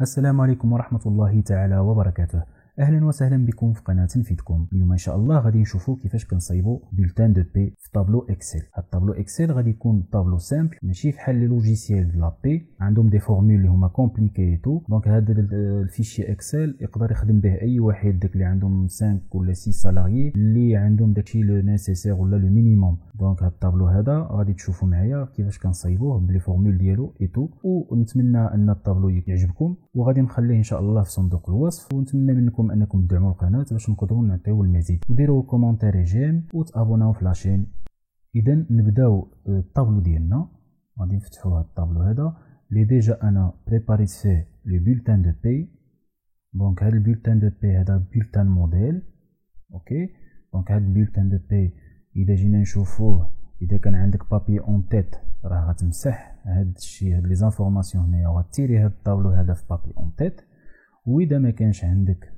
السلام عليكم ورحمة الله تعالى وبركاته. اهلا وسهلا بكم في قناه نفيدكم. اليوم ان شاء الله غادي نشوفوا كيفاش كنصايبوا بولتان دو بي في طابلو اكسل. هاد الطابلو اكسل غادي يكون طابلو سامبل، ماشي بحال لي لوجيسيال ديال لا بي عندهم دي فورمول اللي هما كومبليكي تو. دونك هذا الفيشي اكسل يقدر يخدم به اي واحد داك اللي عندهم 5 ولا 6 سالاريي اللي عندهم داكشي لو نيسيسير ولا لو مينيموم. دونك هاد الطابلو هذا غادي تشوفوا معايا كيفاش كنصايبوه بلي فورمول ديالو اي تو، ونتمنى ان الطابلو يعجبكم، وغادي نخليه ان شاء الله في صندوق الوصف. ونتمنى منكم انكم تدعموا القناه باش نقدروا نعطيو المزيد، وديروا كومونتير جيم وتابوناو في لاشين. اذا نبداو الطابلو ديالنا. غادي نفتحوا هذا الطابلو هذا اللي ديجا انا بريباريت فيه لي بولتان دو بي. دونك هذا البولتان دو بي هذا بولتان موديل. اوكي، دونك هذا البولتان دو بي اذا جينا نشوفوه، اذا كان عندك بابي اون تيت راه غتمسح هذا الشيء، هاد لي زانفورماسيون هنايا، وغتيري هذا الطابلو هذا في بابي اون تيت. واذا ما كانش عندك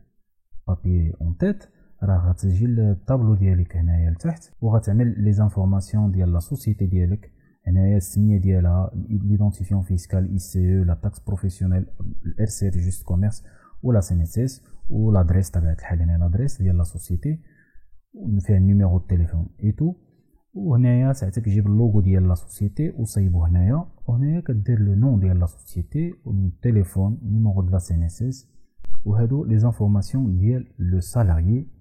بابي اون تيت راه غتجي الطابلو ديالك هنايا لتحت، وغتعمل لي زانفورماسيون ديال لا سوسيتي ديالك. هنايا السميه ديالها، ليدونتيفيون فيسكال، اي سي او، لا تاكس بروفيسيونيل، الار سي ريجست كوميرس، ولا سي ان اس اس، والادريس تبع الحال. هنا الادريس ديال لا سوسيتي فيها النيميرو التليفون اي تو. وهنايا ساعتك تجيب اللوغو ديال لا سوسيتي وصايبو هنايا، وهنايا كدير لو نون ديال لا سوسيتي والتليفون نيميرو د لا سي ان اس اس، وهادو لي زانفورماسيون ديال لو سالاريي.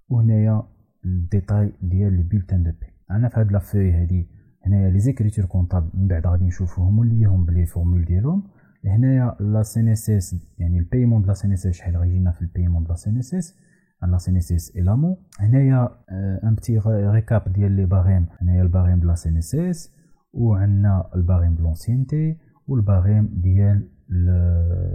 وهنايا الديتاي ديال لي بولتان دو بي. انا في هاد لا فوي هادي هنايا لي زيكريتور كونطابل من بعد غادي نشوفوهم وليهم بلي فورمول ديالهم. هنايا لا سي ان اس اس، يعني البايمون د لا سي ان اس اس، شحال غيجينا في البايمون د لا سي ان اس اس، لا سي ان اس اس الامو. هنايا ان بتي ريكاب ديال لي باغيم. هنايا الباغيم د لا سي ان اس اس، وعندنا الباغيم د لونسينتي، والباغيم ديال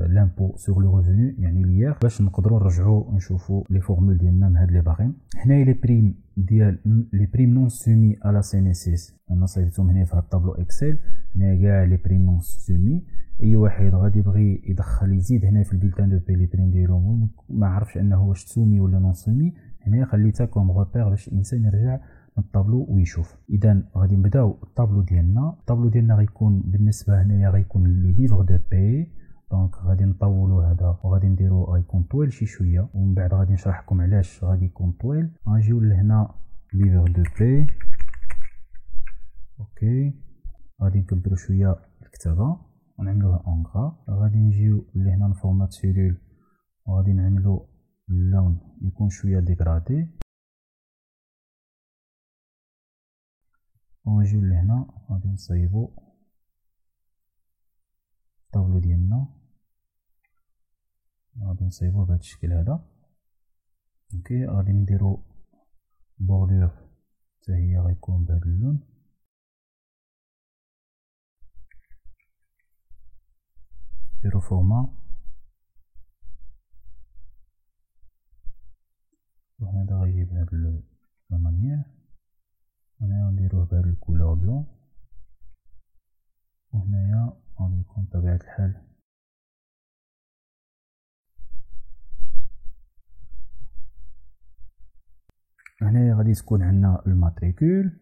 لامبو سور لو ريفوني يعني ليير، باش نقدروا نرجعوا نشوفوا لي فورمول ديالنا من هاد لي باغيم. هنايا لي بريم ديال لي بريم نون سومي على سي ان اس اس، انا صايبتهم هنا في هاد الطابلو اكسل. هنايا كاع لي بريم نون سومي. اي واحد غادي يبغي يدخل يزيد هنا في البولتان دو بي لي بريم ديالهم ما عرفش انه واش سومي ولا نون سومي، هنا خليتها كوم غوبير باش الانسان يرجع الطابلو ويشوف. اذا غادي نبداو الطابلو ديالنا. الطابلو ديالنا غيكون بالنسبه هنايا غيكون لو ليفر دو بي. دونك غادي نطولوا هذا وغادي نديرو غيكون طويل شي شويه، ومن بعد غادي نشرح لكم علاش غادي يكون طويل. غنجيو لهنا ليفر دو بي. اوكي، غادي نكبروا شويه الكتابه ونعملوها اونغرا. غادي نجيو لهنا نفورمات سيلول، وغادي نعملو اللون يكون شويه ديغرادي، ونجيو لهنا غادي نصايبو الطابلو ديالنا. غادي نصايبوه بهذا الشكل هذا. اوكي، غادي نديرو بوردور حتى هي غيكون بهذا اللون. نديرو فورما، وهذا غيجي بهذا لا مانيير. هنايا نديروه بهذا الكولور بلون، وهنايا غادي يكون بطبيعة الحال هنايا غادي تكون عندنا الماتريكول.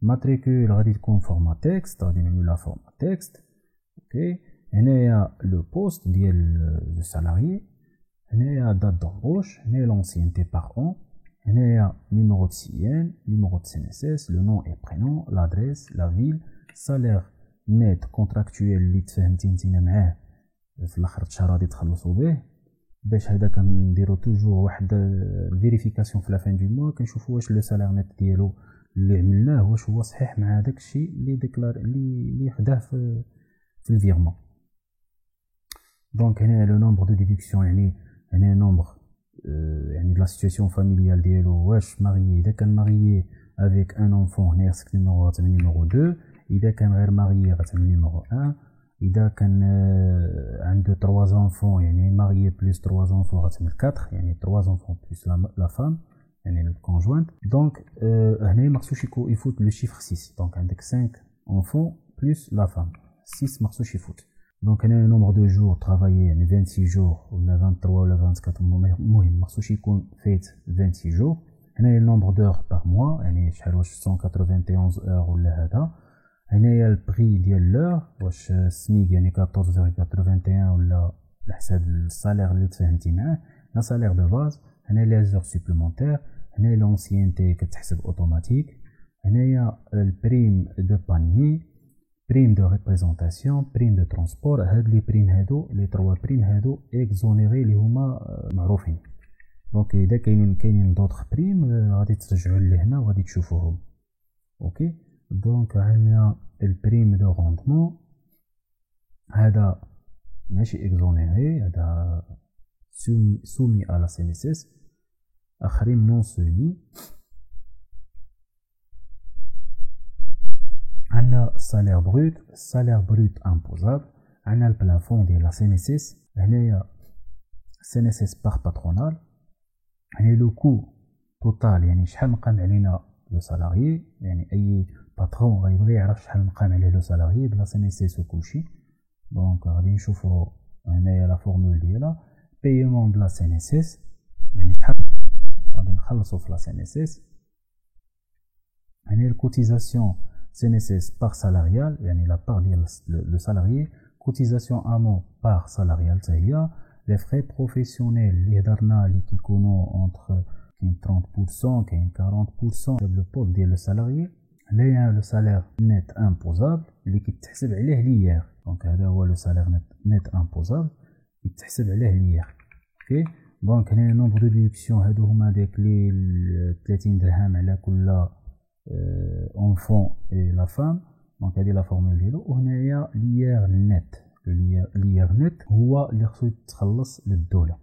الماتريكول غادي تكون فورما تكست، غادي نعملو لها فورما تكست. اوكي، هنايا لو بوست ديال لو سالاريي. هنايا دات دومبوش. هنايا لونسينتي باغ اون. هنايا نيميرو د سيان، نيميرو د سي ان اس اس، لو نون اي برينون، لادريس، لا فيل، سالير نيت كونتراكتويال اللي تفاهمتي نتينا معاه في الاخر الشهر غادي تخلصوا به. باش هذا كنديرو توجور واحد الفيريفيكاسيون في لا فين دو موا، كنشوفوا واش لو سالير نيت ديالو اللي عملناه واش هو صحيح مع داك الشيء اللي ديكلار اللي خداه في الفيرمون. دونك هنا لو نومبر دو ديدكسيون، يعني هنا نومبر يعني لا سيتواسيون فاميليال ديالو، واش ماريي. اذا كان ماريي افيك ان اونفون هنا خصك نيميرو غتعمل نيميرو 2. اذا كان غير ماريي غتعمل نيميرو 1. اذا كان عنده 3 زونفون يعني ماريي بلس 3 زونفون غتعمل 4، يعني 3 زونفون بلس لا فام يعني الكونجوانت. دونك هنا مخصوش يفوت لو شيفر 6. دونك عندك 5 اونفون بلس لا فام 6 مخصوش يفوت. دونك هنا نومبر دو جور ترافايي يعني 26 جور ولا 23 ولا 24، المهم مخصوش يكون فايت 26 جور. هنايا النومبر دور باغ موا يعني شحال، واش 191 اور ولا هذا. هنايا البري ديال لور، واش سميك يعني 14.81 ولا على حساب الصالير اللي تفاهمتي معاه. لا صالير دو باز، هنا لي زور سوبليمونتير، هنا لونسيانتي كتحسب اوتوماتيك، هنايا البريم دو بانيي، بريم دو ريبريزونطاسيون، بريم دو ترونسبور. هاد لي بريم هادو لي 3 بريم هادو اكزونيري اللي هما معروفين. دونك اذا كاينين دوطخ بريم غادي ترجعوا لهنا وغادي تشوفوهم. اوكي دونك عندنا البريم دو روندمون، هذا ماشي اكزونيري، هذا سومي على سي ان اس اس، اخرين نون سومي. عندنا السالير بروت، السالير بروت امبوزابل، عندنا البلافون ديال لا سي ان اس اس، هنايا سي ان اس اس باغ باترونال، يعني لو كو توتال يعني شحال مقام علينا لو سالاريي، يعني اي باترون غيبغي يعرف شحال مقام عليه لو سالاريي بلا سي ان اس اس وكلشي. دونك غادي نشوفو هنايا لا فورمول ديالها، بايمون بلا سي ان اس اس يعني شحال غادي نخلصو في لا سي ان اس اس. هنا الكوتيزاسيون CNSS par salarial يعني la part ديال le salarié، cotisation amont par salarial حتى هي، les frais professionnels اللي هضرنا اللي كيكونوا entre كاين 30% كاين 40% le poste ديال le salarié. هنايا le salaire net imposable اللي كيتحسب عليه ليير، دونك هذا هو le salaire net imposable كيتحسب عليه ليير. اوكي دونك هنا نومبر دو ديدكسيون هادو هما داك لي 30 درهم على كل enfant et la femme. دونك هادي لا فورمول ديالو. وهنايا ليير نت، ليير نت هو اللي خصو يتخلص للدوله.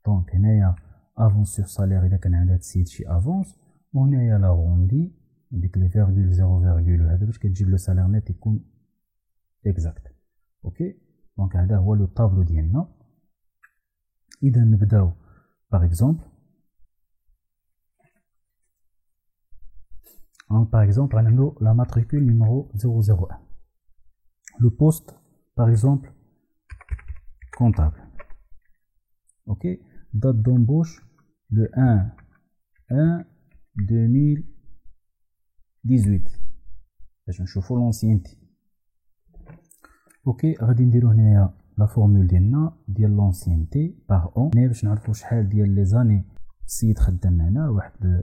دونك هنايا افونس سور سالير اذا كان عندها السيد شي افونس، وهنايا لا روندي ديك لي فيرغول 0 فيرغول هذا باش كتجيب لو سالير نت يكون اكزاكت. اوكي دونك هذا هو لو طابلو ديالنا. اذا نبداو باغ اكزومبل. Par exemple, on a la matricule numéro 001. Le poste, par exemple, comptable. Ok. Date d'embauche, le 1-1-2018. باش نشوفوا l'ancienneté. Ok. غادي نديرو هنايا لا فورمول ديالنا ديال l'ancienneté par an. هنا باش نعرفوا شحال ديال لي زاني السيد خدام معنا،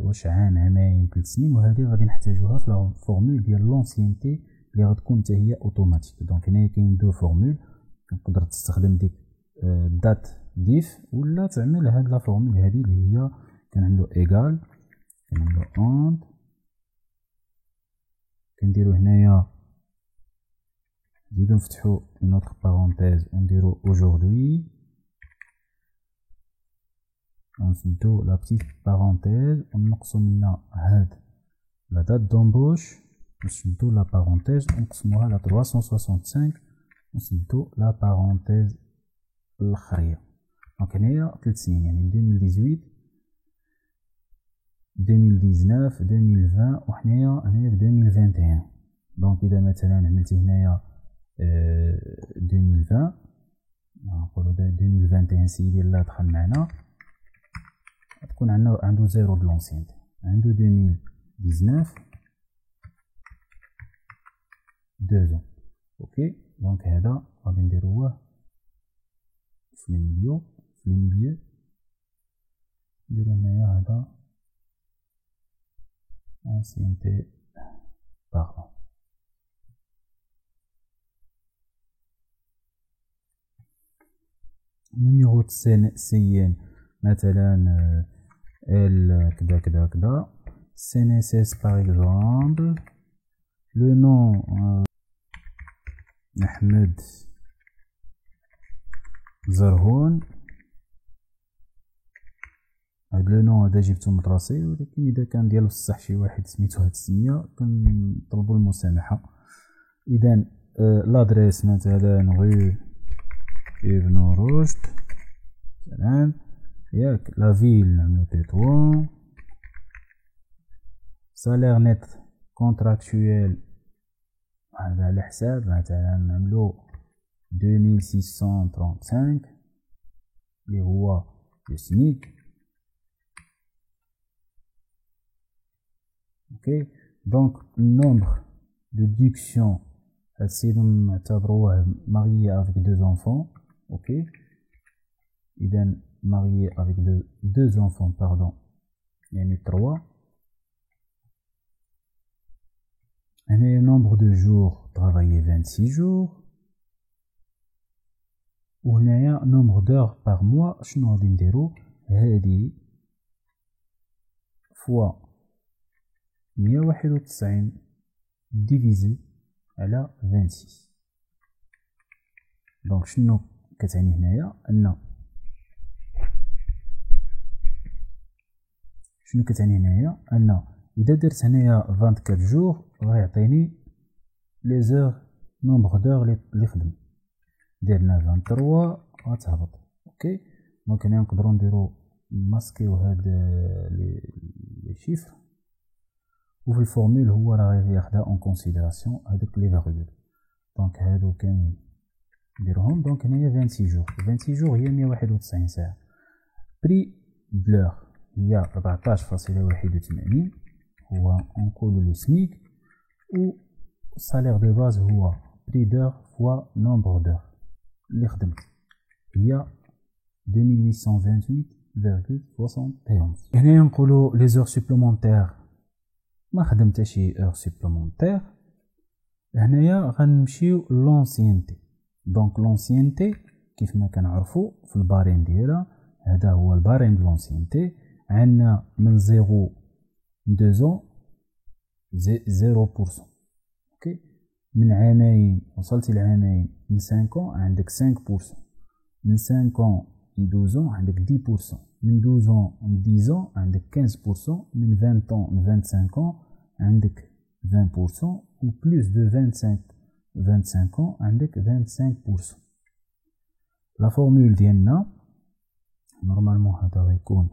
واش عام عامين 3 سنين، وهذه غادي نحتاجوها في لا فورمول ديال لونسيانتي اللي غتكون حتى هي اوتوماتيك. دونك هنا كاين دو فورمول، تقدر تستخدم ديك دات ديف ولا تعمل هاد لا فورمول هذه اللي هي كنعملو ايغال، كنعملو اند، كنديرو هنايا نزيدو نفتحو اون اوتر بارونتيز ونديرو اوجوردي، ونسدو لا بتيت بارونتيز ونقصو منا هاد لا دات دومبوش، نسدو لا بارونتيز ونقسموها على 365 ونسدو لا بارونتيز الاخريه. دونك هنايا 3 سنين يعني 2018 2019 2020 وحنايا هنايا في 2021. دونك اذا مثلا عملتي هنايا 2020 نقولو 2021 سيدي لا دخل معنا تكون عنده زيرو د لونسينتي، عنده 2019 2 ans. اوكي دونك هذا غادي نديروه في الميليو، نديرو هنايا هذا ancienneté par an. numéro de CN مثلا ال كدا كدا كدا CNSS par exemple. le nom أحمد زرهون. هاد لو نون هذا جبتو من راسي، ولكن اذا كان ديال بصح شي واحد سميتو هاد السميه كنطلبوا المسامحه. اذا لادريس مثلا غو ابن رشد مثلا ياك، لا فيل نعملو تطوان، سالير نت كونتراكتويل هذا على حساب مثلا نعملو 2635 اللي هو السميك. اوكي دونك النومبر دو ديدكسيون هاد السيد نعتبروه ماريي افيك 2 enfants. اوكي إذا marié avec deux enfants, pardon, يعني 3. هنايا nombre de jours travaillés 26 jours. وهنايا nombre d'heures par mois. شنو غادي نديرو؟ هادي فوا 191 ديفيزي على 26. دونك شنو كتعني هنايا؟ أن إذا درت هنايا 24 جور غيعطيني لي زور نومبر دور لي خدم. درنا 23 غتهبط. اوكي دونك هنا نقدروا نديرو ماسكيو هاد لي شيفر، وفي الفورمول هو راه غياخدها اون كونسيديراسيون هادوك لي فاريبل. دونك هادو كاملين نديروهم. دونك هنايا 26 جور، 26 جور هي 191 ساعه. بري بلور هي 14.81 هو نقولو لو سميك، و السالير دو باز هو بري دور فوا نومبر دور اللي خدمت هي 2828.71. هنايا نقولو لي زور سوبلومونتير ما خدمت شي اور سوبلومونتير. هنايا غنمشيو لونسينتي. دونك لونسينتي كيف ما كنعرفو في البارين ديالها، هذا هو البارين دو لونسينتي. عندنا من 0 2 0%. اوكي من عامين وصلتي لعامين، من 5 عندك 5%، من 5 ل 12 عندك 10%، من 12 ل 10 عندك 15%، من 20 ل 25 عندك 20%، و بلوس دو 25 عندك 25%. لا فورمول ديالنا نورمالمون هذا غيكون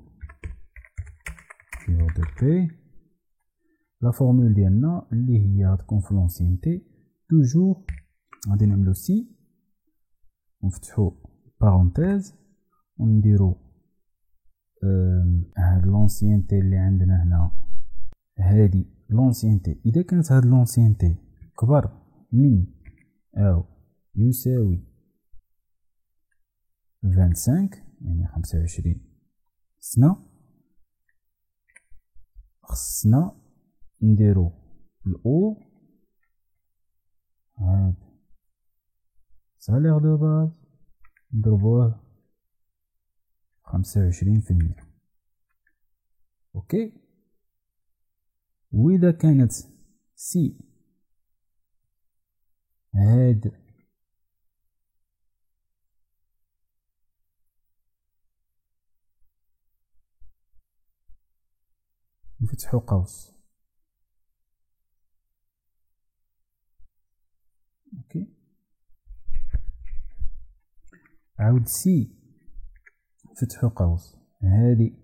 كيلو دو بي. لا فورمول ديالنا اللي هي غتكون في لونسينتي توجور غادي نعملو سي ونفتحو بارونتيز ونديرو هاد لونسينتي اللي عندنا هنا. هادي لونسينتي إذا كانت هاد لونسينتي كبر من أو يساوي 25 يعني 25 سنة، خصنا نديرو الأو هاد سالير دو باز نضربوه 25%. اوكي وإذا كانت سي هاد نفتحو قوس. اوكي عاود سي فتحو قوس، هادي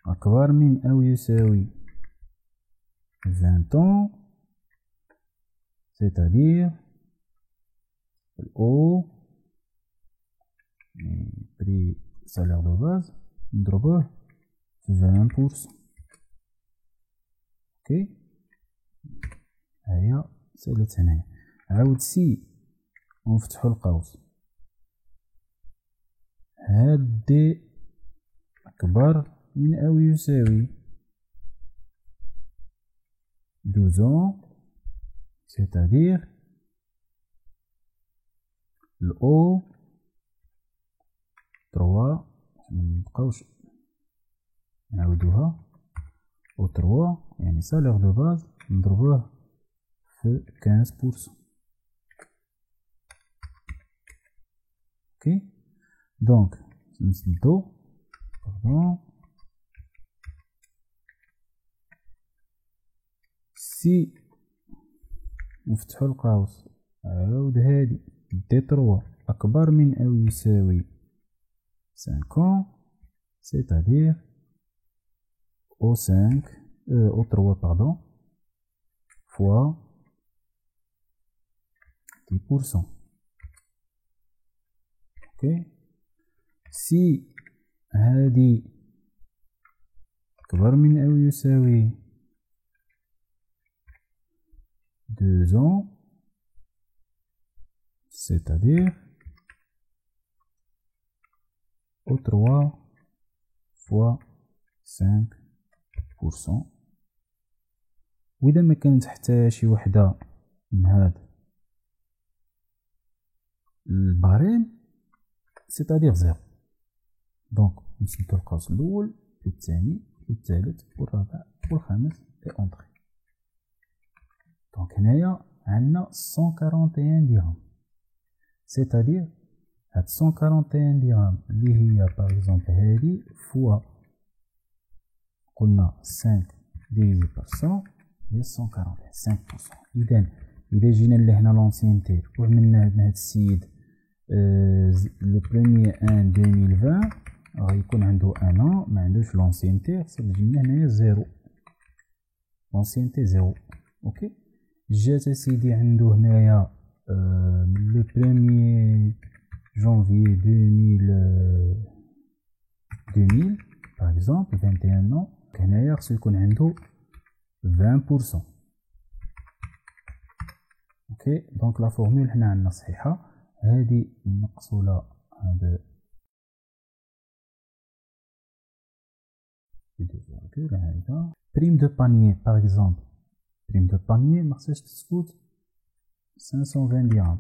أكبر من أو يساوي 20 ans، c'est-à-dire الأو بري سالير دو باز نضربوه في 20%. اوكي هيا سالت هنايا. عاود سي ونفتحو القوس، هاد دي أكبر من أو يساوي 12 ans، c'est-à-dire الأو 3 منبقاوش نعاودوها، أو 3 يعني سالير دو باز نضربوه في 15%. اوكي دونك نسدو باردون سي نفتحو القوس، عاود هادي دي 3 أكبر من أو يساوي 5 ans، c'est-à-dire أو 5 أو 3 باردون فوا 10%. اوكي سي هادي أكبر من أو يساوي 2 ans، c'est-à-dire أو 3 فوا 5%. وإذا ما كانت حتى شي وحدة من هاد الباريم سيتادير زيرو. دونك نسدو القوس الأول والثاني والثالث والرابع والخامس اي اونطري. دونك هنايا عندنا 141 درهم، سيتادير هاد 141 درهم اللي هي باغ اكزومبل هادي فوا قلنا 5 ديفيزي بار 100 هي 141 5%. إذا جينا لهنا لونسينتي وعملنا هاد السيد لو بروميي ان 2020 غيكون عنده ان ان ما عندوش لونسينتي، خصنا نجينا هنايا زيرو، لونسينتي زيرو. اوكي جات سيدي عنده هنايا لو بروميي جونفي 2000 باغ اكزومبل 21 ans، هنايا خصو يكون عنده 20%. اوكي دونك لا فورمول حنا عندنا صحيحه. هادي نقصوا لها هذا هذا بريم دو بانيي باغ اكزومبل، بريم دو بانيي ما خصهاش تفوت 520 درهم.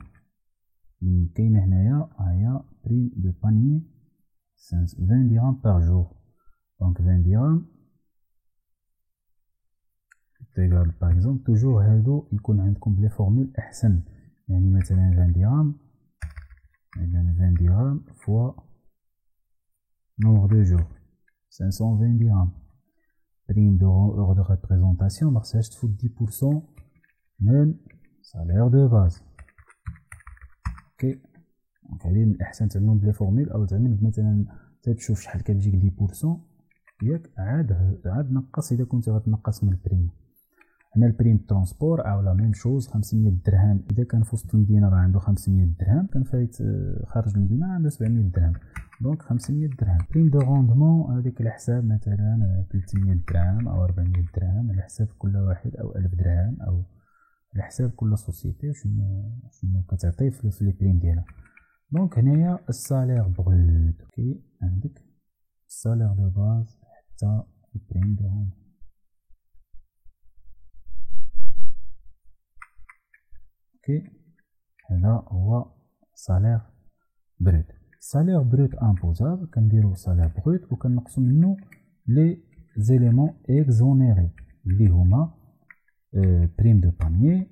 كاينه هنايا هيا بريم دو بانيي 20 درهم باغ جور. دونك 20 درهم تيغال باغ اكزومبل توجور هادو يكون عندكم بلي فورمول احسن، يعني مثلا 20 درهم، إذا 20 درهم فوا nombre de jours 520 درهم. prime de représentation ما خصهاش تفوت 10% من salaire de base. اوكي دونك هادي من الاحسن تعملهم بلي فورمول، او تعمل مثلا تشوف شحال كتجيك 10% ياك عاد نقص اذا كنت غتنقص من البريم. هنا البريم ترونسبور او لا ميم شوز 500 درهم، اذا كان في وسط المدينه راه عنده 500 درهم، كان فايت خارج المدينه عنده 700 درهم، دونك 500 درهم. بريم دو روندمون هذيك على حساب مثلا 300 درهم او 400 درهم، على حساب كل واحد، او 1000 درهم، او على حساب كل سوسيتي شنو كتعطي في لي بريم ديالها. دونك هنايا السالير بروت. اوكي عندك السالير دو باز حتى البريم دو روندمون. اوكي هذا هو سالير بروت. سالير بروت امبوزابل كنديرو سالير بروت وكنقصو منه لي زيليمون اكزونيري اللي هما بريم دو بانيي،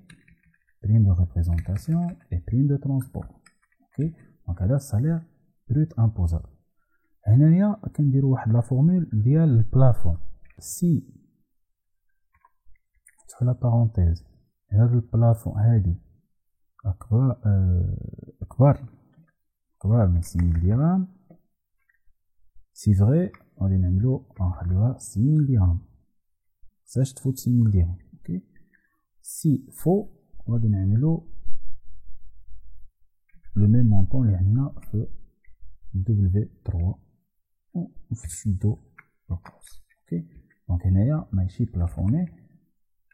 بريم دو ريبريزونطاسيون اي بريم دو ترونسبور. اوكي دونك هذا سالير بروت امبوزابل. هنايا كنديرو واحد لا فورمول ديال البلافون. سي فتحو لا بارونتيز هذا البلافون هادي أكبر من 6000 درهم، سي فغي غادي غنخليوها 6000 درهم، متقدرش تفوت 6000 درهم. اوكي سي فو غادي نعملو لو ميم مونطون اللي عندنا في دبليو 3 ونشدو القوس. اوكي دونك هنايا ماشي بلافوني.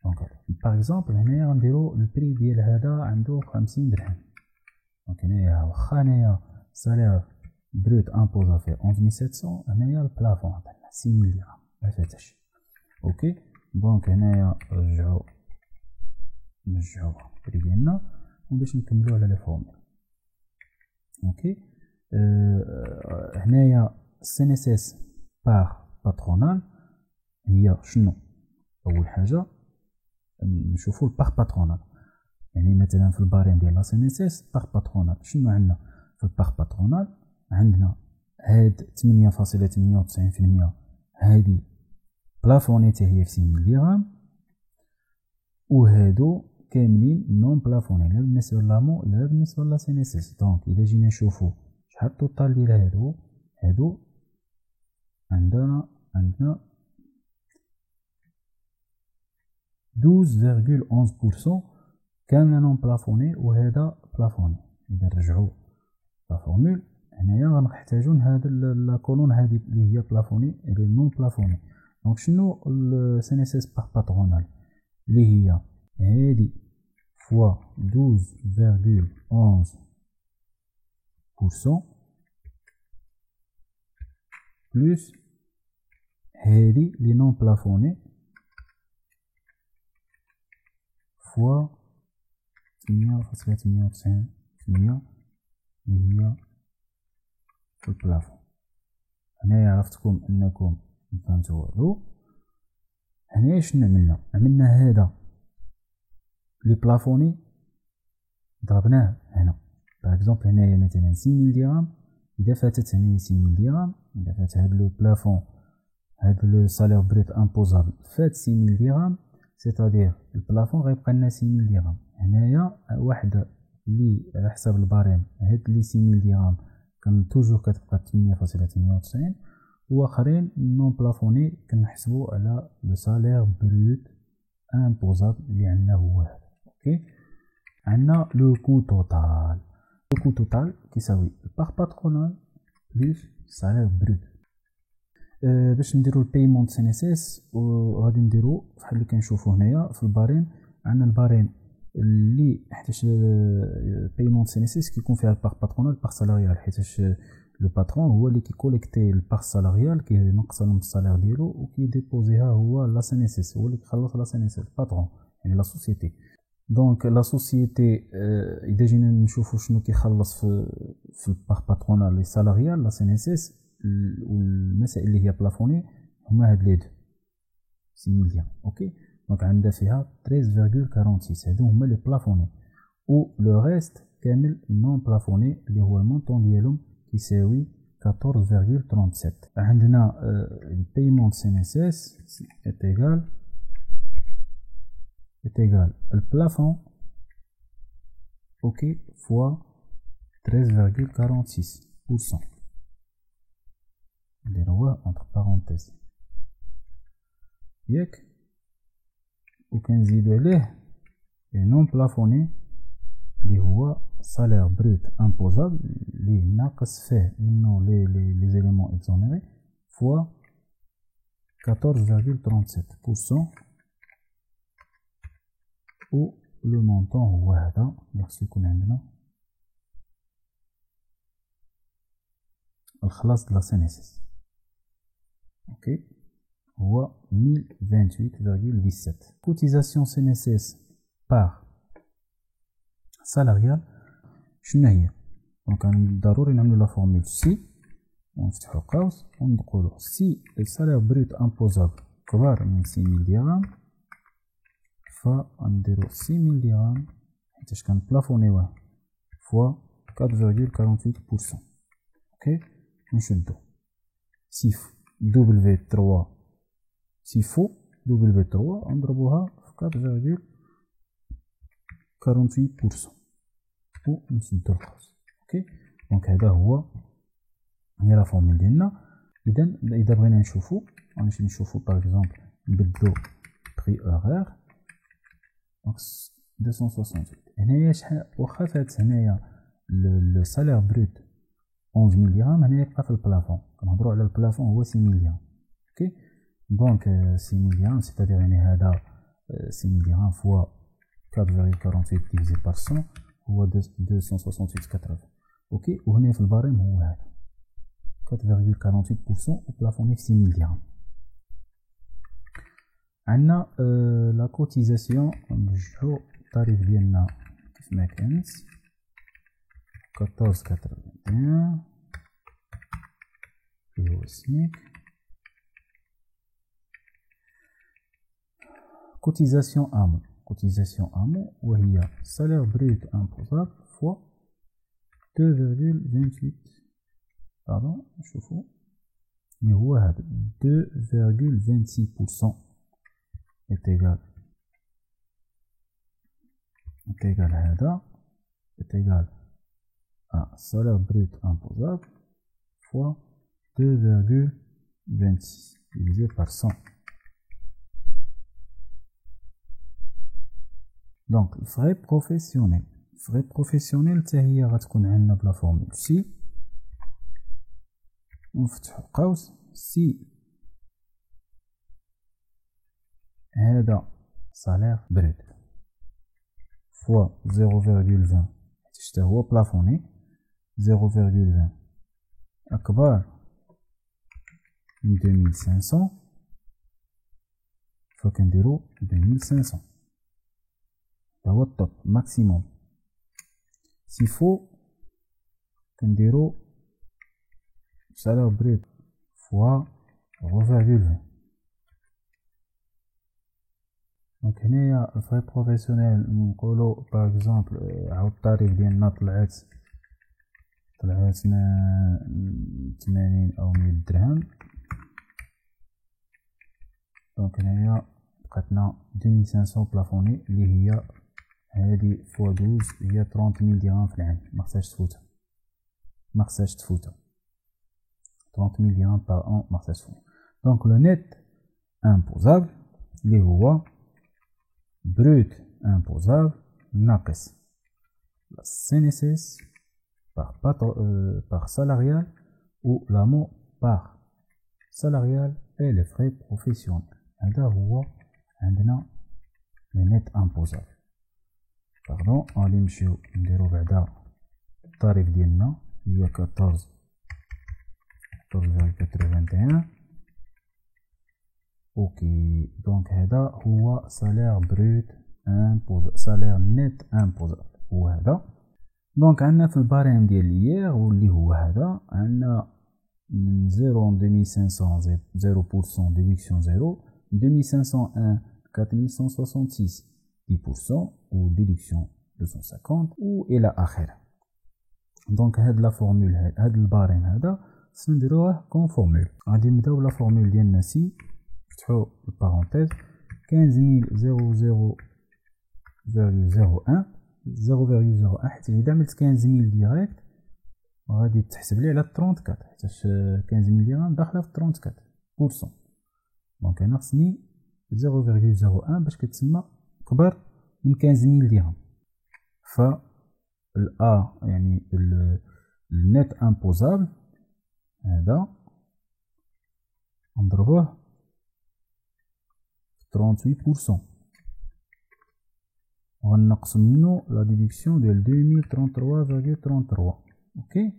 دونك باغ اكزومبل هنايا غنديرو البري ديال هذا عنده 50 درهم. دونك هنايا واخا هنايا سالير بروت امبوزا في 11700، هنايا البلافون عطانا 6000 درهم ما فاتش. اوكي دونك هنايا نرجعو البري ديالنا وباش نكملو على لي فورمول. اوكي هنايا سي ان اس اس باغ باترونال هي شنو؟ اول حاجه نشوفو الباغ باترونال، يعني مثلا في الباريم ديال لا سي ان اس اس باغ باترونال شنو عندنا في الباغ باترونال؟ عندنا هاد 8.98% هادي بلافونيتي هي في 6000 درهم، وهادو كاملين نون بلافوني لا بالنسبه للامو لا بالنسبه لا سي ان اس اس. دونك اذا جينا نشوفو شحال التوتال ديال هادو عندنا 12.11% كامله نون بلافوني وهذا بلافوني. اذا نرجعو لا فورمول هنايا غنحتاجو هاد لا كولون هادي اللي هي بلافوني اللي نون بلافوني. دونك شنو سي ان اس اس باغ باترونال اللي هي هادي فوا 12.11% plus هذه لي نون بلافوني فوا 8.98% اللي هي في البلافون. هنايا عرفتكم انكم فهمتوا هادو. هنايا شنو عملنا هذا لي بلافوني ضربناه هنا باغ اكزومبل. هنايا مثلا 6000 درهم، اذا فاتت هنايا 6000 درهم، اذا فات هاد لو بلافون هاد لو سالير بروت امبوزابل فات 6000 درهم، سيتادير البلافون غيبقى لنا 6000 درهم. هنايا واحد اللي على حساب الباريم هاد لي 6000 درهم كان توجور كتبقى 8.98، واخرين نون بلافوني كنحسبوا على لو سالير بروت امبوزابل اللي عندنا هو هذا. اوكي، عندنا لو كو توتال. لو كو توتال كيساوي البار باترونال بلس سالير بروت. باش نديرو البايمون سي ان اس اس غادي نديرو بحال اللي كنشوفو هنايا في البارين. عندنا البارين اللي حيتاش البايمون سي ان اس اس كيكون فيها البار باترونال البار سالاريال، حيتاش لو باترون هو اللي كيكوليكتي البار سالاريال كينقص من السالير ديالو وكيديبوزيها هو لا سي ان اس اس، هو اللي كيخلص لا سي ان اس اس الباترون يعني لا سوسيتي. دونك لا سوسيتي اذا جينا نشوفو شنو كيخلص في البار باترونال لي سالاريال لا سي ان اس اس والمسائل اللي هي بلافوني هما هاد لي دو 6000 درهم. اوكي، دونك عندها فيها 13.46 هادو هما لي بلافوني، و لو ريست كامل نون بلافوني اللي هو المونطون ديالهم كيساوي 14.37. عندنا البايمون سي ان اس اس est égal البلافون اوكي فوا 13.46%. نديروها entre parenthèses ياك، وكنزيدو عليه لي نون بلافوني اللي هو سالير بروت امبوزابل اللي ناقص فيه منو لي زيليمون اكزونيري فوا 14.37%، و لو مونطون هو هذا اللي خصو يكون عندنا الخلاص د لا سي ان اس اس. اوكي، هو 1028.17. كوتيزاسيون سي ان اس اس بار سالاريال شنو هي؟ دونك ضروري نعملو لا فورمول سي ونفتحو قوس ونقولو سي السالير بروت امبوزابل كبار من 6000 درهم فنديرو 6000 درهم حيتاش كان بلافونيوه فوا 4.48%. اوكي، نشدو سيف دبليو 3 سيفو دبليو 3 نضربوها في 4.48% ونسدو القوس. اوكي، دونك هذا هي لا فورمول ديالنا. اذا بغينا نشوفو غنمشي نشوفو باغ اكزومبل نبدلو بري اورير دونك 268. هنايا شحال واخا فات هنايا لو سالير بروت 11000 درهم، هنايا يبقى في البلافون. كنهضرو على البلافون هو 6000 درهم. اوكي، دونك 6000 درهم سيتادير يعني هذا 6000 درهم فوا 4.48 ديفيزي بار 100 هو 268.80. اوكي، وهنا في الباريم هو هذا 4.48% وبلافوني في 6000 درهم. عندنا لا كوتيزاسيون نرجعو التاريخ ديالنا كيف ما كانت 14.81 اللي هو السميك. كوتيزاسيون امو، كوتيزاسيون امو وهي سالير بروت امبوزابل فوا 2.28 باردون نشوفو اللي هو هذا 2.26% est égal هذا est égal à salaire brut imposable fois 2.26 divisé par 100. Donc frais professionnel حتى هي غتكون عندنا بلا فورمول سي ونفتحو قوس سي هذا سالير بريت فوا 0.20 حتى هو بلافوني 0.20 أكبر 2500 فكنديرو 2500 هذا هو الطوب ماكسيموم. s'il faut كنديرو salaire brut fois 0,20. دونك هنايا الفري بروفيسيونيل نقولو باغ اكزومبل عاود الطريف ديالنا طلعتنا 80 او 100 درهم. دونك هنايا بقاتنا 2500 بلافوني اللي هي هادي فوا 12 هي 30000 درهم في العام. مخصهاش تفوتها 30000 درهم باغ ان مخصهاش تفوتها. دونك لو نيت امبوزابل اللي هو brut imposable ناقص la CNSS par salarial ou l'AMO par salarial et les frais professionnels. هذا هو عندنا le net imposable. باردون غادي نمشيو نديرو بعدا الطريف ديالنا هي 14.81. اوكي دونك هذا هو سالير بروت امبوز سالير نيت امبوزابل هو هذا. دونك عندنا في الباريم ديال ليير واللي هو هذا عندنا من 0 2500 0% ديدكسيون 0 2501 4166 10% و ديدكسيون 250 و الى اخره. دونك هاد لا فورمول هاد الباريم هذا خصنا نديروه كون فورمول. غادي نبداو لا فورمول ديالنا سي فتحوا البارونتيز 15000,0,01 0,01 حتى إذا عملت 15000 ديريكت غادي تحسب لي على 34 حيتاش 15000 درهم داخله في 34%. دونك انا خصني 0,01 باش كتسمى كبر من 15000 درهم. ف الأ يعني النت امبوزابل هذا نضربوه 38% وغنقص منو لا ديدكسيون ديال 2033.33. اوكي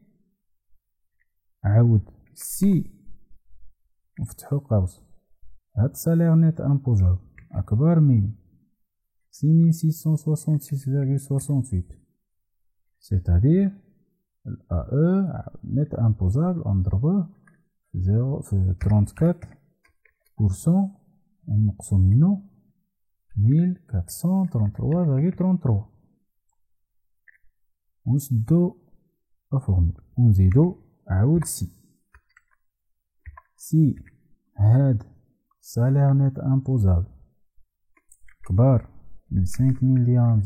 عاود سي نفتحو قوس هاد سالير نيت امبوزابل اكبر من 6666.68 c'est-à-dire الAE نيت امبوزابل نضربوه في 34% ونقصو منو 1433.33 ونسدو لا فورمول ونزيدو عاود سي هاد سالير نيت امبوزابل كبار من 5000 درهم 0,1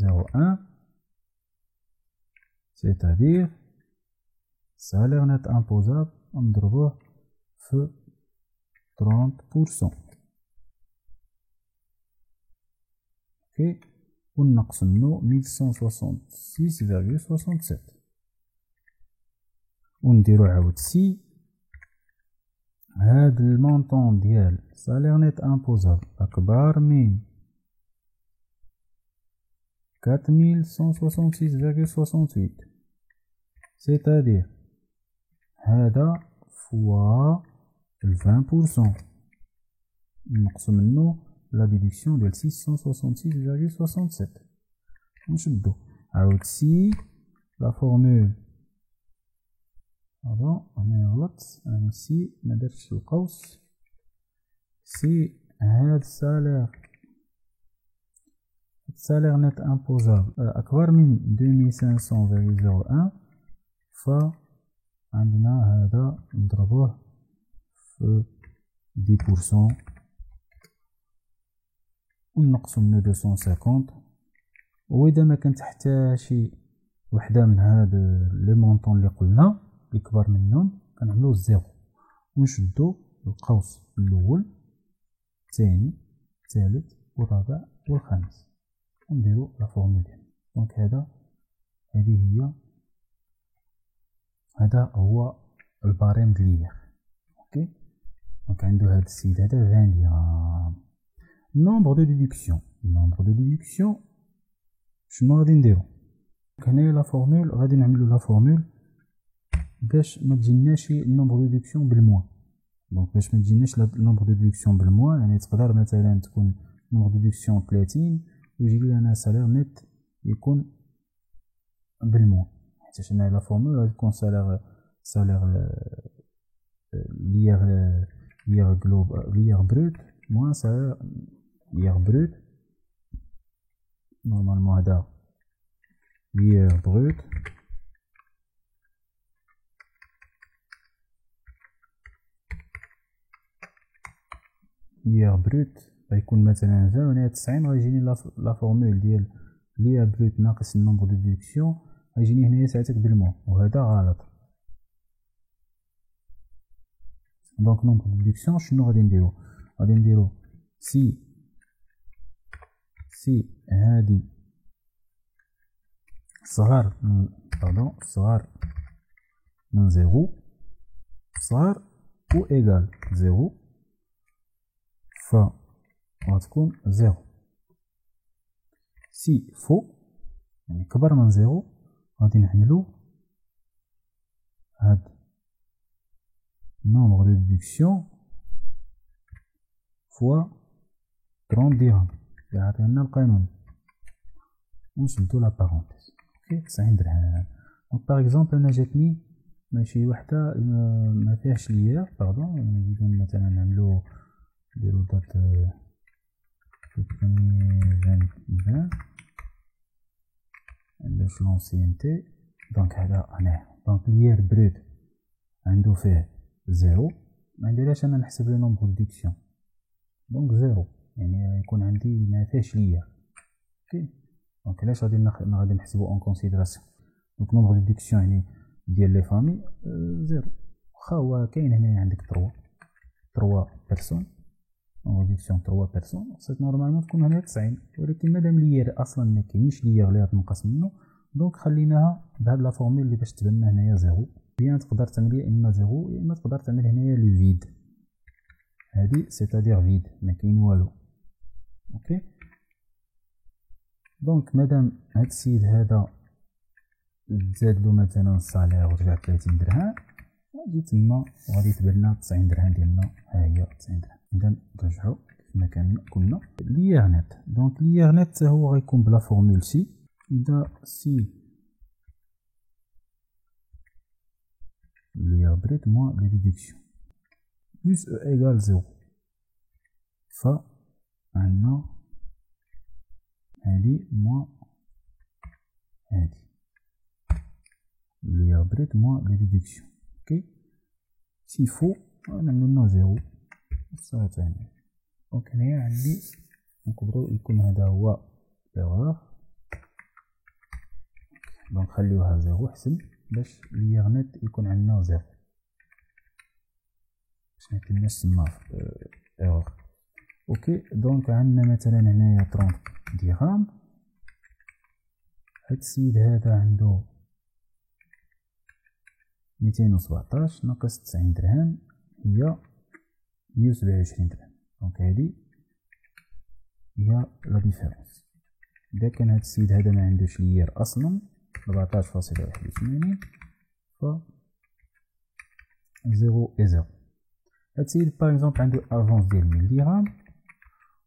c'est-à-dire سالير نيت امبوزابل نضربوه في 30%. اوكي ونقص منو 1166.67 ونديرو عاود سي هاد المونطون ديال سالير نيت امبوزابل اكبر من 4166.68 c'est-à-dire هذا فوا 20% نقص منو لا ديدكسيون ديال 666.67 ونشدو عاود سي لا فورمول هذا انا غلط انا سي مدرتش القوس سي هاد السالير نت امبوزابل اكبر من 2500.01 ف عندنا هذا نضربوه في 10% ونقصو منو 250. واذا ما كانت حتى شي وحده من هاد لي مونطون اللي قلنا اللي كبر منهم كنعملو الزيرو ونشدو القوس الاول الثاني الثالث والرابع والخامس ونديرو لا فورمول ديالنا. دونك هذا هو الباريم ديال اوكي. دونك عندو هاد السيد هذا 20 درهم. nombre de déduction شنو غادي نديرو هنايا لا فورمول غادي نعملو لا فورمول باش ما تجيناش nombre de déduction بالموان. دونك باش ما تجيناش نومبر دو ديدكسيون بالموا، يعني تقدر مثلا تكون نومبر دو ديدكسيون 30 ويجي لي انا سالير نت يكون بالموا، حيت انا لا فورمول غادي تكون سالير لير جلوب لير بروت موان سالير لير بروت. نورمالمون هذا لير بروت لير بروت غيكون مثلا 20 وهنا 90، غيجيني لا فورمول ديال لير بروت ناقص النومبر دو ديدكسيون غيجيني هنايا ساعتك بالموا، وهذا غلط. دونك نومبر دو ديدكسيون شنو غادي نديرو سي هادي صغار من زيرو صغار و ايغال زيرو، ف غتكون زيرو. سي فو يعني كبر من زيرو غادي نحملو هاد nombre de déduction fois 30 درهم اللي عطينا القانون، ونشدو لا بارونتيز. اوكي 90 درهم. دونك باغ اكزومبل انا جاتني ماشي وحده ما فيهاش ليا باردون، نزيدو مثلا نعملو نديرو دات 2020 عندوش لونسينتي. دونك هذا انا دونك لير بروت عندو فيه زيرو، ما نديرهاش انا نحسب لي نومبر ديدكسيون، دونك زيرو يعني يكون عندي ما فيهش ليا. اوكي دونك علاش غادي نحسبو اون كونسيدراسيون. دونك نومبر ديدكسيون يعني ديال لي فامي زيرو، واخا هو كاين هنايا عندك 3 بيرسون، نومبر ديدكسيون 3 بيرسون خصك نورمالمون تكون هنايا 90، ولكن مادام ليا اصلا ما كاينش ليا اللي غتنقص منه، دونك خليناها بهاد لا فورمول اللي باش تبان هنايا زيرو. بيان تقدر تعمل يا اما زيرو يا اما تقدر تعمل هنايا لو فيد، هادي سيتادير فيد ما كاين والو. اوكي دونك مادام هاد السيد هذا تزادلو مثلا الصالير ورجع 30 درهم، غادي تما وغادي تبان 90 درهم ديالنا، ها هي 90 درهم. اذا نرجعو كما كنا لير نت. دونك لير نت هو غيكون بلا فورمول سي، اذا سي لير بريت موان لي ديدكسيون بلس او ايغال زيرو، ف عندنا هادي موان هادي لير بريت موان لي ديدكسيون. اوكي سي فو نعملو لنا زيرو صافي يعني. دونك هنايا عندي نقدرو يكون هذا هو ايغور، دونك خليوها زيرو حسن باش لير نت يكون عندنا زيرو باش ميكونش تما ايغور. اوكي دونك عندنا مثلا هنايا 30 درهم، هاد السيد هذا عنده 217 ناقص 90 درهم هي 127 درهم. دونك هادي هي لا ديفيرونس. اذا كان هاد السيد هذا ما عندوش لير اصلا 14.81 ف 0 و 0. هاد السيد باغ اكزومبل عنده افونس ديال 1000 درهم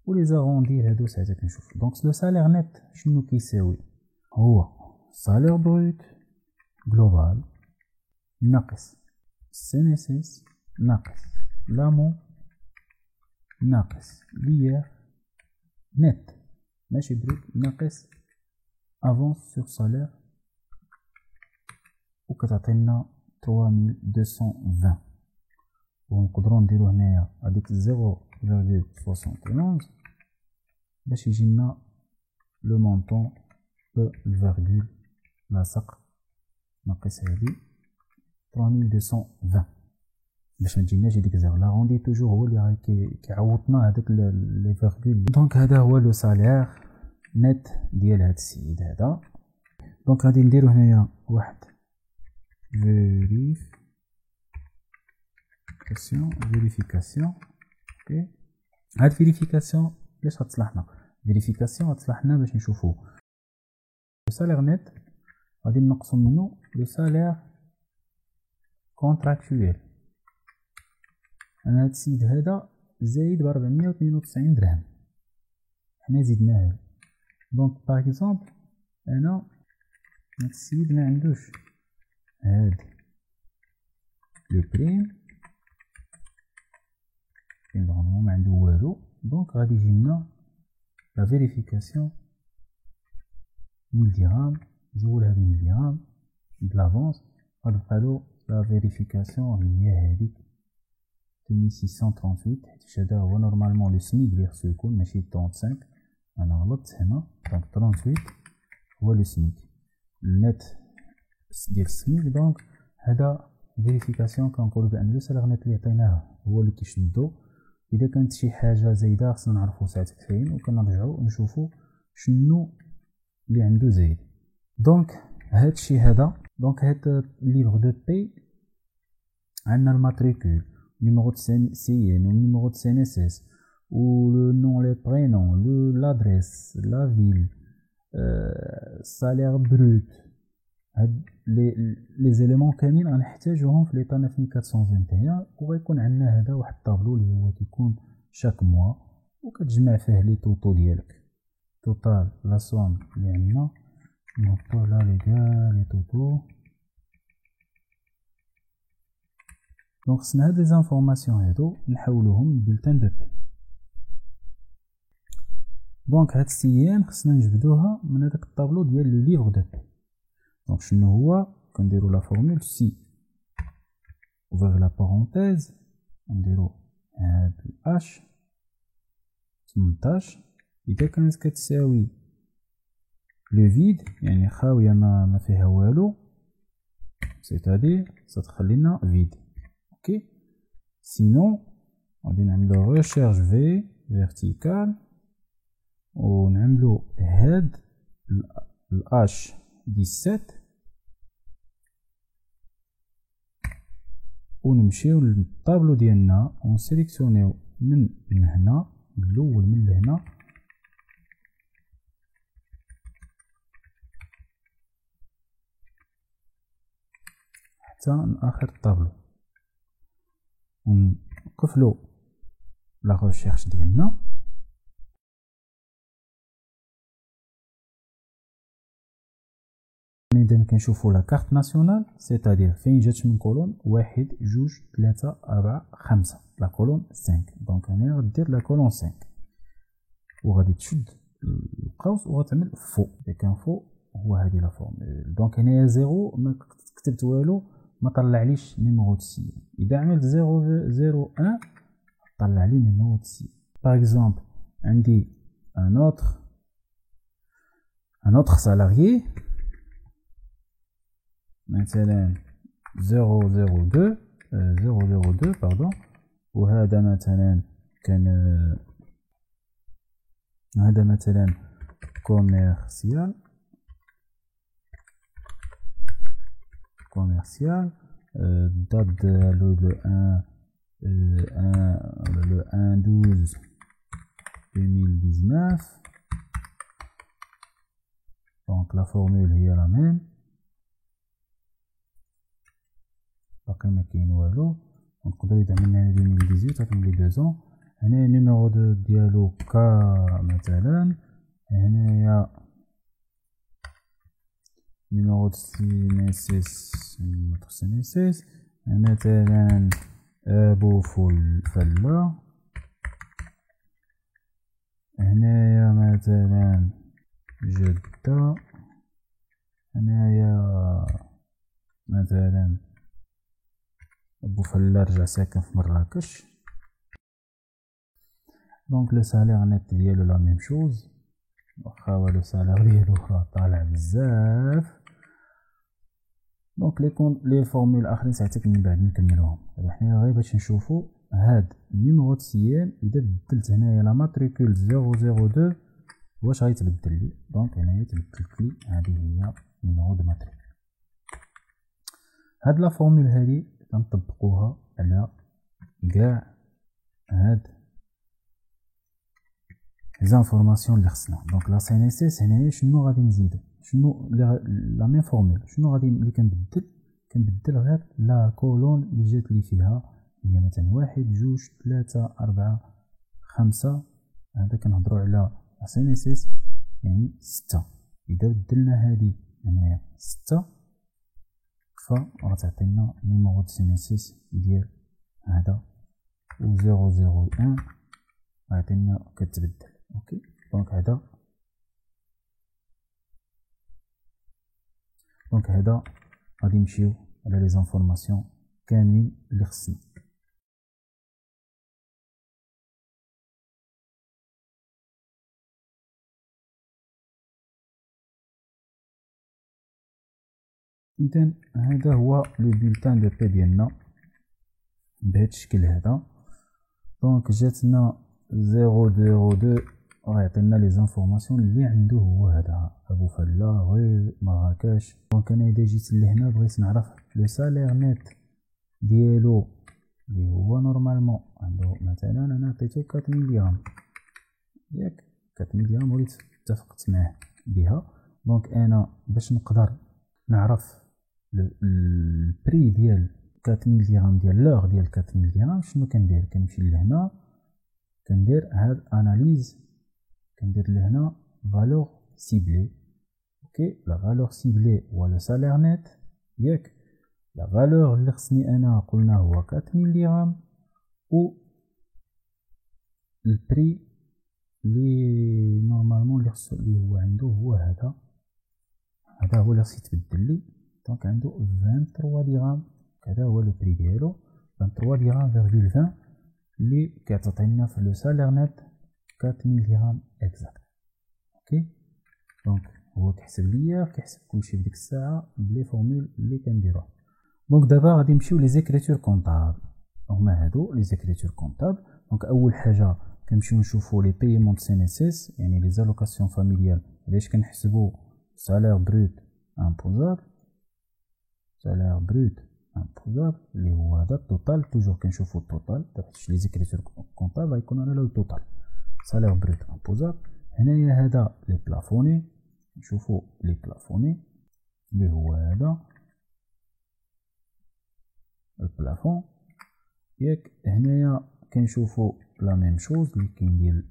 ولي زاغوندي هادو ساعتها كنشوف. دونك لو سالير نت شنو كيساوي؟ هو سالير بروت جلوبال ناقص سي اس اس ناقص لامون ناقص لير نت ماشي بروت ناقص افونس سور سالير، وكتعطينا 3220. ونقدروا نديرو هنايا هذيك 0.71 باش يجينا لو مونطون بالفيرغول لاصق ناقص هادي 3220 باش ما تجيناش هذيك زيرو. لا روندي توجور هو اللي كيعوضنا هذاك لي فيرغول. دونك هذا هو لو سالير نت ديال هاد السيد هذا. دونك غادي نديرو هنايا واحد فيريفيكاسيون. اوكي هاد فيريفيكاسيون علاش غتصلحنا؟ فيريفيكاسيون غتصلحنا باش نشوفو لو سالير نت غادي نقصو منو لو سالير كونتراكتويل. انا هاد السيد هذا زايد ب492 درهم، حنا زيدناه. دونك باغ اكزومبل انا هاد السيد ما عندوش هاد لي بريم، نورمالمون ما عنده والو. دونك غادي يجي لنا لا فيريفيكاسيون 1000 درهم، زول هاد 1000 درهم بلافونس، غتبقالو لا فيريفيكاسيون هي هاديك 2638، حيت هذا هو نورمالمون لو سميك اللي خصو يكون ماشي 35. انا غلطت هنا، دونك 38 هو لو سميك النت ديال السميك. دونك هذا فيريفيكاسيون كنقولو بان لو سالير نت اللي عطيناه هو اللي كيشدو. اذا كانت شي حاجه زايده خصنا نعرفو ساعتها فين، وكنرجعو نشوفو شنو اللي عنده زايد. دونك هادشي هذا، دونك هاد ليفغ دو بي عندنا الماتريكول، numéro de CN ou numéro de CNSS ou le nom, les prénoms, l'adresse, la ville, salaire brut. les éléments كاملين غنحتاجوهم في ليطا 9421، وغيكون عندنا هذا واحد الطابلو اللي هو كيكون شاك موا وكتجمع فيه لي طوطو ديالك. توتال لا سوم اللي عندنا نحطو لا لي كاع لي طوطو. دونك خصنا هاد لي زانفورماسيون هادو نحولوهم لبولتان دو بي. دونك هاد السيان خصنا نجبدوها من هداك الطابلو ديال لو ليفغ دو بي. دونك شنو هو؟ كنديرو لا فورمول سي اوفر لا بارونتيز، نديرو هاد اش 18 اذا كانت كتساوي لو فيد يعني خاويه ما فيها والو، سيتادير ستخلينا فيد. اوكي، سينو غادي نعملو ريشيرش في فيرتيكال ونعملو هاد الاش 17 ونمشيو للطابلو ديالنا ونسيليكسيونيو من هنا، من الاول من لهنا حتى لاخر الطابلو، ونقفلو لا ريشيرش ديالنا. إذا كنشوفو لا كارت ناسيونال، سيتادير فين جات من كولون 1 2 3 4 5 لا كولون 5. دونك هنا غدير لا كولون 5 وغادي تشد القوس وغتعمل فو. إذا كان فو هو هادي لا فورمول. دونك هنايا زيرو ما كتبت والو، ما طلعليش نيميرو د سي. إذا عملت 0 1 طلع لي نيميرو د سي. باغ اكزومبل عندي ان اوتر سالاريي مثلا 002 باردون، وهذا مثلا كان هذا مثلا كوميرسيال دات le 1/12/2019. donc la formule هي la même، باقي ما كاين والو. نقدر يدعم لنا 2018 غتملي 2 ans. هنا نيميرو ديالو ك مثلا، هنايا نيميرو د سينيسيس مثلا ابو فلا، هنايا مثلا جدة، هنايا مثلا ابو فلا رجع ساكن في مراكش. دونك لو سالير نت ديالو لا ميم شوز، واخا هو لو سالير ديالو طالع بزاف. دونك لي فورمول اخرين ساعتك من بعد نكملوهم. حنا غير باش نشوفوا هاد نيميرو د سيان اذا بدلت هنايا لا ماتريكول 002 واش غيتبدل لي. دونك هنايا تبدلت لي هذه هي نيميرو د ماتريكول. هاد لا فورمول هذه كنطبقوها على كاع هاد زانفورماسيون اللي خصنا. دونك لا سي ان اس اس هنايا شنو غادي نزيدو، شنو لا ميم فورمول، شنو غادي اللي كنبدل غير لا كولون اللي جات لي فيها هي مثلا 1 2 3 4 5. هذا كنهضرو على CNSS يعني 6. إذا بدلنا هذه هنايا 6 فغتعطينا نيميرو د CNSS ديال هذا و 001 غيعطينا كتبدل. اوكي دونك هذا غادي نمشيو على لي زانفورماسيون كاملين اللي خصنا. إذن هذا هو لو بولتان دو بي ديالنا بهذا الشكل هذا. دونك جاتنا 002 غيعطينا لي زانفورماسيون اللي عنده هو هذا ابو فلا غير مراكش. دونك انا اذا جيت لهنا بغيت نعرف لو سالير نيت ديالو اللي هو نورمالمون عنده مثلا انا عطيتو 4 مليون ياك 4 مليون وليت اتفقت معاه بها. دونك انا باش نقدر نعرف البري ديال 4000 درهم ديال لوغ ديال 4000 درهم شنو كندير؟ كنمشي لهنا كندير هاد اناليز كندير لهنا فالور سيبلي. اوكي لا فالور سيبلي هو لو سالير نيت ياك لا فالور اللي خصني انا قلنا هو 4000 درهم و البري اللي نورمالمون اللي خصو اللي هو عنده هو هذا هو اللي خصو يتبدل لي. دونك عنده 23 درهم هذا هو لو بري ديالو 23 درهم فيرغول 20 اللي كتعطينا في لو سالير نيت 4000 درهم اكزاكت. اوكي دونك هو كيحسب ليا كيحسب كلشي في ديك الساعه بلي فورمول اللي كنديروه. دونك دابا غادي نمشيو لي زيكريتور كونطابل. هما هادو لي زيكريتور كونطابل. دونك اول حاجه كنمشيو نشوفو لي بايمون دو CNSS يعني لي زالوكاسيون فاميليال. علاش كنحسبو سالير بروت امبوزابل سالير بروت امبوزابل اللي هو هذا التوتال. توجور كنشوفو التوتال حيت لي زيكريتور كونطابل غيكون على لو توتال سالير بروت امبوزابل. هنايا هذا لي بلافوني نشوفو لي بلافوني اللي هو هذا البلافون ياك. هنايا كنشوفو لا ميم شوز اللي كاين ديال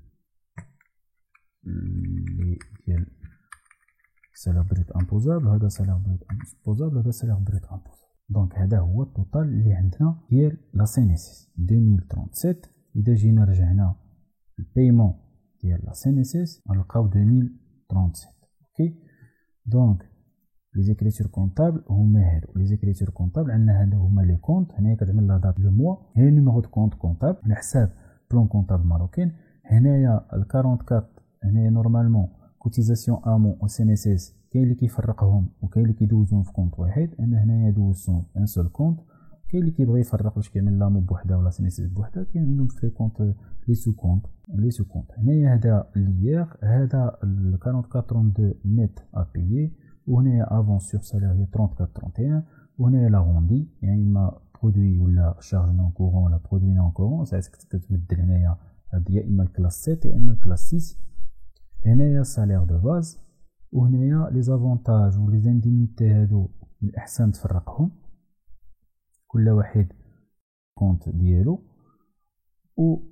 سالير بروت امبوزابل. هذا سالير بروت امبوزابل هذا سالير بروت امبوزابل. دونك هذا هو التوتال اللي عندنا ديال لا CNSS 2037. اذا جينا رجعنا البايمون ديال لا CNSS غنلقاو 2037. اوكي دونك لي زيكريتور كونطابل هما هادو. لي زيكريتور كونطابل عندنا هادو هما لي كونط. هنايا كتعمل لا دات لو موا هي نيميرو دو كونط كونطابل على حساب بلون كونطابل ماروكين. هنايا ال 44 هنايا نورمالمون كوتيزاسيون امون و CNSS كاين اللي كيفرقهم وكاين اللي كيدوزهم في كونط واحد. انا هنايا دوزتهم ان سول كونط. كاين اللي كيبغي يفرق واش كيعمل لامو بوحده ولا CNSS بوحده كاينهم في لي كونط لي سو كونط. هنايا هذا ليير هذا ال 44 نيت ا بيي وهنايا افون سور سالير هي 34 وهنايا لا روندي يعني اما برودوي ولا شارج نون كورون ولا برودوي نون كورون ساعات كتبدل. هنايا هاد يا اما الكلاس 7 يا اما الكلاس 6. هنايا سالير دو باز وهنايا لي زافونتاج و لي زاندينيتي هادو من الاحسن تفرقهم كل واحد كونت ديالو و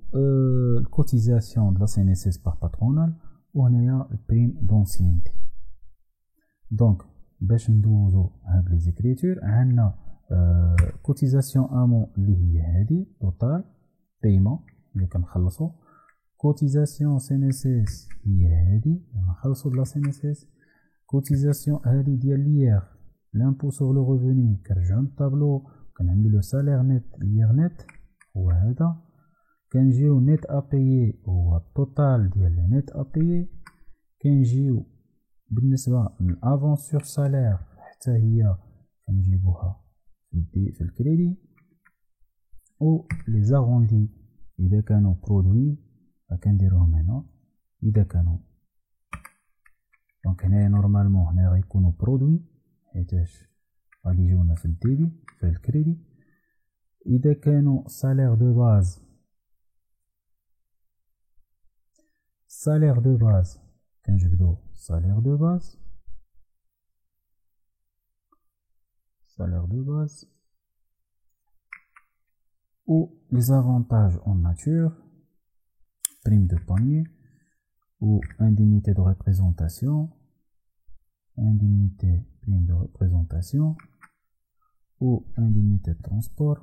الكوتيزاسيون دو لا CNSS باغ باترونال وهنايا البريم دونسينتي. دونك باش ندوزو هاد لي زيكريتور عندنا كوتيزاسيون امون اللي هي هادي توتال بايمون اللي كنخلصو. كوتيزاسيون CNSS هي هادي نخلصو بلا CNSS. كوتيزاسيون هادي ديال ليير لامبو سور لو ريفوني كنرجعو للطابلو كنعملو لو سالير نيت ليير نيت هو هذا. كنجيو نيت ا بيي هو التوتال ديال لي نيت ا بيي. كنجيو بالنسبه من افون سور سالير حتى هي كنجيبوها في الكريدي و لي زاغوندي اذا كانوا برودوي كنديروهم هنا اذا كانوا. دونك هنايا نورمالمون هنا غيكونوا برودوي حيتاش غادي يجونا في الديبي في الكريدي. اذا كانوا سالير دو باز كنجبدو سالير دو باز ou les avantages en nature, prime de panier, ou indemnité de représentation, indemnité prime de représentation, ou indemnité de transport,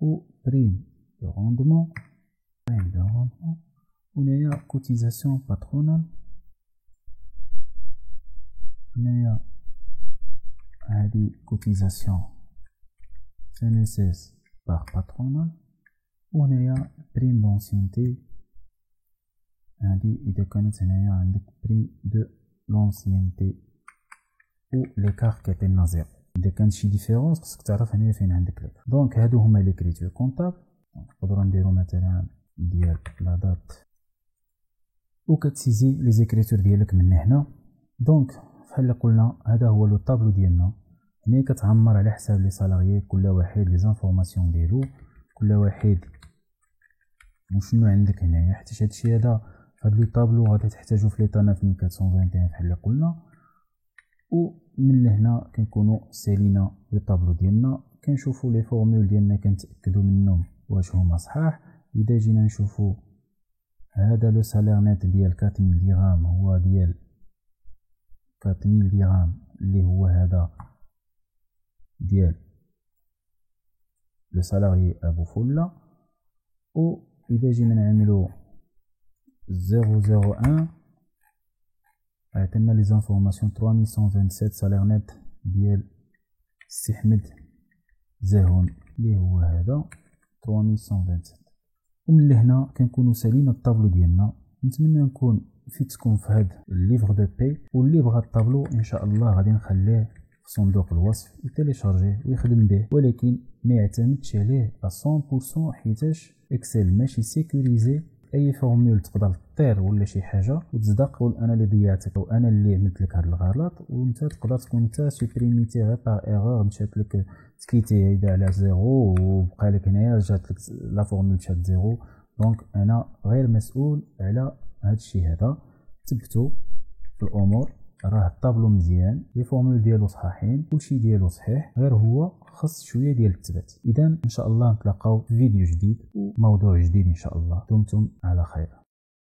ou prime de rendement, ou cotisation patronale, cotisation CNSS par patronale, ou prime d'ancienneté, إذا كانت هنايا عندك prime de l'ancienneté ou l'écart كيعطينا زيرو. إذا كانت شي ديفيرونس خصك تعرف هنايا فين عندك ليكار. دونك هادو هما لي كريتير كونطابل. نقدروا نديرو مثلا ديال لا دات وكتسيزي لي زيكريتور ديالك من هنا. دونك بحال اللي قلنا هذا هو لو طابلو ديالنا. هنا كتعمر على حساب لي سالاريي كل واحد لي زانفورماسيون ديالو، كل واحد وشنو عندك هنايا، حيت هادشي هذا هاد لو طابلو غادي تحتاجو في ليطا 9421 بحال اللي قلنا. ومن لهنا كنكونوا سالينا لو طابلو ديالنا، كنشوفوا لي فورمول ديالنا كنتاكدوا منهم واش هما صحاح. اذا جينا نشوفوا هذا لو سالير نت ديال 4000 درهم هو ديال 4000 درهم اللي هو هذا ديال لو سالاري ابو فله. واذا جينا نعملو 001 عطينا لي زانفورماسيون 3127 سالير نت ديال سي حمد زاهون اللي هو هذا 3127. ومن لهنا كنكونوا سالينا الطابلو ديالنا. نتمنى نكون فيتكم في هذا الليفر دو بي، واللي بغى الطابلو ان شاء الله غادي نخليه في صندوق الوصف يتيليشارجيه ويخدم به، ولكن ما يعتمدش عليه 100% حيتاش اكسل ماشي سيكوريزي. اي فورمول تقدر تطير ولا شي حاجه وتصدق تقول انا اللي ضيعتك او انا اللي عملت لك هذا الغلط، وانت تقدر تكون انت سوبريميتي غير باغ ايرور مشات لك تكيتي هيدا على زيرو وبقى لك هنايا جات لك لا فورمول مشات زيرو. دونك انا غير مسؤول على هذا الشيء هذا. تبتو في الامور راه الطابلو مزيان، لي فورمول ديالو صحاحين، كلشي ديالو صحيح، غير هو خص شويه ديال التثبات. اذا ان شاء الله نتلاقاو في فيديو جديد وموضوع جديد ان شاء الله. دمتم على خير.